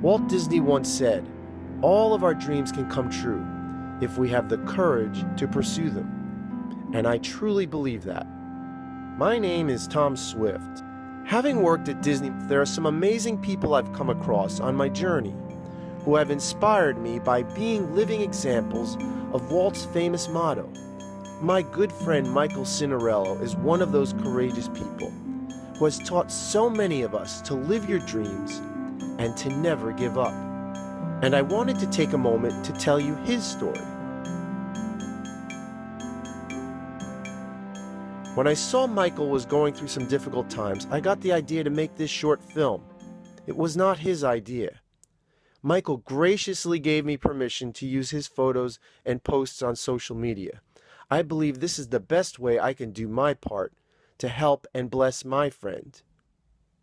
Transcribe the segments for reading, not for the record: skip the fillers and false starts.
Walt Disney once said, "All of our dreams can come true if we have the courage to pursue them." And I truly believe that. My name is Tom Swift. Having worked at Disney, there are some amazing people I've come across on my journey who have inspired me by being living examples of Walt's famous motto. My good friend Michael Signorello is one of those courageous people who has taught so many of us to live your dreams and to never give up. And I wanted to take a moment to tell you his story. When I saw Michael was going through some difficult times, I got the idea to make this short film. It was not his idea. Michael graciously gave me permission to use his photos and posts on social media. I believe this is the best way I can do my part to help and bless my friend.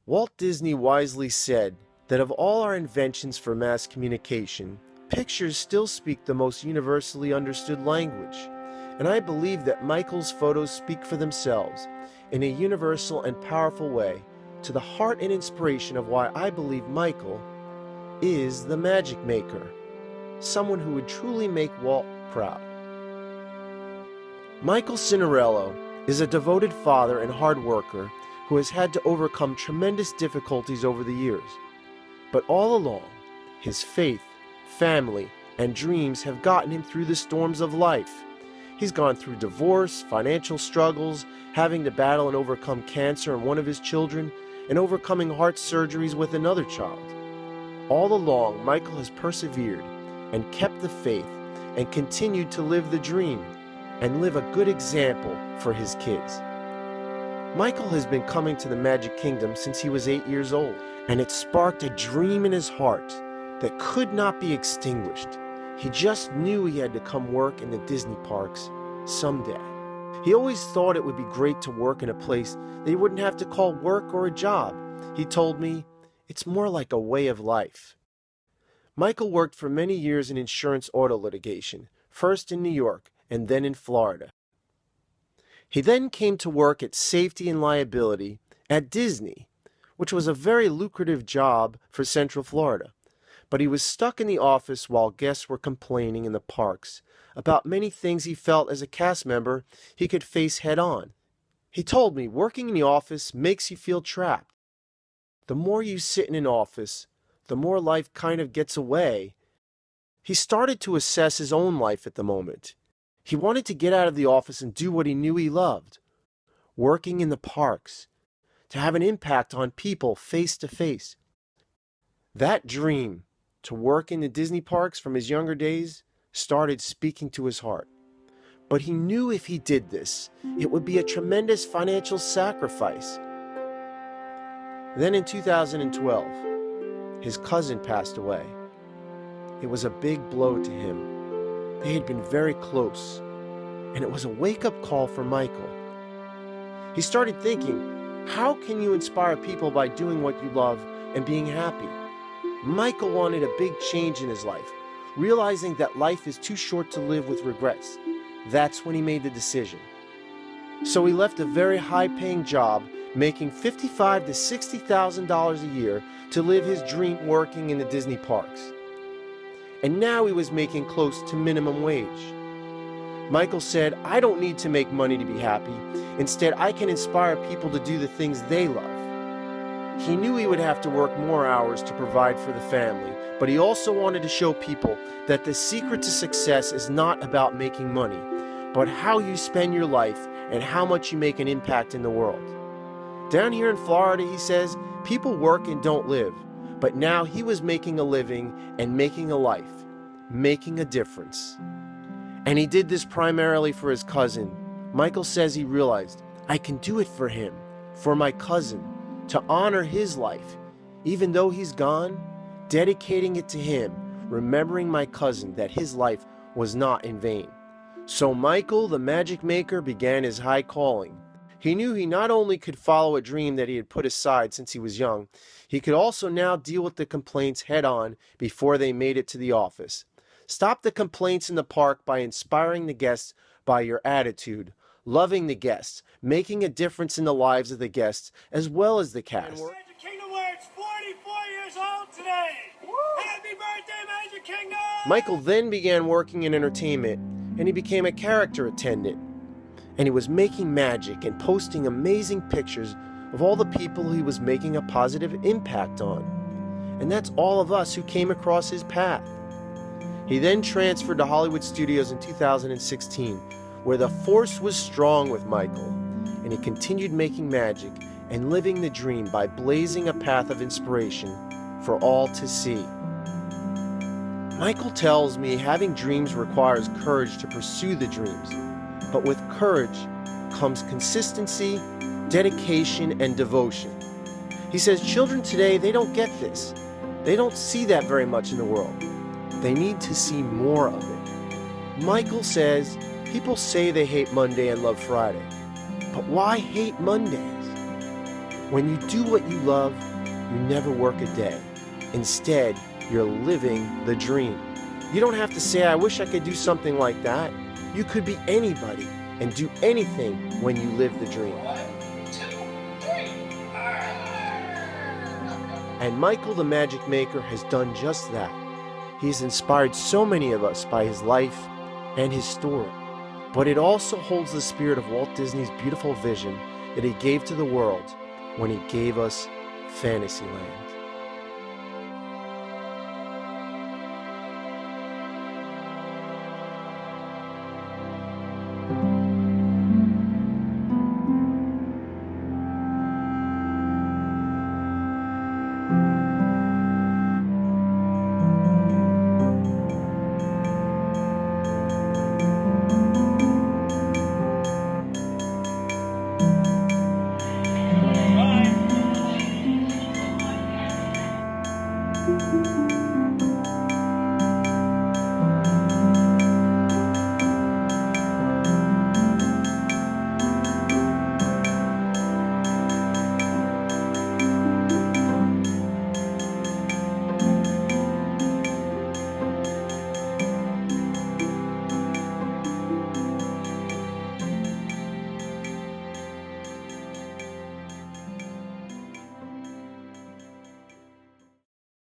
Walt Disney wisely said that of all our inventions for mass communication, pictures still speak the most universally understood language. And I believe that Michael's photos speak for themselves in a universal and powerful way to the heart and inspiration of why I believe Michael is the magic maker, someone who would truly make Walt proud. Michael Signorello is a devoted father and hard worker who has had to overcome tremendous difficulties over the years. But all along, his faith, family, and dreams have gotten him through the storms of life. He's gone through divorce, financial struggles, having to battle and overcome cancer in one of his children, and overcoming heart surgeries with another child. All along, Michael has persevered and kept the faith and continued to live the dream and live a good example for his kids. Michael has been coming to the Magic Kingdom since he was 8 years old, and it sparked a dream in his heart that could not be extinguished. He just knew he had to come work in the Disney parks someday. He always thought it would be great to work in a place that he wouldn't have to call work or a job. He told me, "It's more like a way of life." Michael worked for many years in insurance auto litigation, first in New York and then in Florida. He then came to work at safety and liability at Disney, which was a very lucrative job for Central Florida. But he was stuck in the office while guests were complaining in the parks about many things he felt as a cast member he could face head on. He told me working in the office makes you feel trapped. The more you sit in an office, the more life kind of gets away. He started to assess his own life at the moment. He wanted to get out of the office and do what he knew he loved, working in the parks, to have an impact on people face to face. That dream to work in the Disney parks from his younger days started speaking to his heart. But he knew if he did this, it would be a tremendous financial sacrifice. Then in 2012, his cousin passed away. It was a big blow to him. They had been very close, and it was a wake-up call for Michael. He started thinking, how can you inspire people by doing what you love and being happy? Michael wanted a big change in his life, realizing that life is too short to live with regrets. That's when he made the decision. So he left a very high-paying job, making $55,000 to $60,000 a year to live his dream working in the Disney parks. And now he was making close to minimum wage. Michael said, "I don't need to make money to be happy. Instead, I can inspire people to do the things they love." He knew he would have to work more hours to provide for the family, but he also wanted to show people that the secret to success is not about making money, but how you spend your life and how much you make an impact in the world. Down here in Florida, he says, people work and don't live, but now he was making a living and making a life, making a difference. And he did this primarily for his cousin. Michael says he realized, I can do it for him, for my cousin, to honor his life, even though he's gone, dedicating it to him, remembering my cousin that his life was not in vain. So Michael, the magic maker, began his high calling. He knew he not only could follow a dream that he had put aside since he was young, he could also now deal with the complaints head on before they made it to the office. Stop the complaints in the park by inspiring the guests by your attitude, loving the guests, making a difference in the lives of the guests as well as the cast. Magic Kingdom Works, 44 years old today. Woo! Michael then began working in entertainment, and he became a character attendant. And he was making magic and posting amazing pictures of all the people he was making a positive impact on. And that's all of us who came across his path. He then transferred to Hollywood Studios in 2016, where the force was strong with Michael, and he continued making magic and living the dream by blazing a path of inspiration for all to see. Michael tells me having dreams requires courage to pursue the dreams, but with courage comes consistency, dedication, and devotion. He says children today, they don't get this. They don't see that very much in the world. They need to see more of it. Michael says people say they hate Monday and love Friday, but why hate Mondays? When you do what you love, you never work a day. Instead, you're living the dream. You don't have to say, I wish I could do something like that. You could be anybody and do anything when you live the dream. 1, 2, 3. And Michael the Magic Maker has done just that. He's inspired so many of us by his life and his story. But it also holds the spirit of Walt Disney's beautiful vision that he gave to the world when he gave us Fantasyland.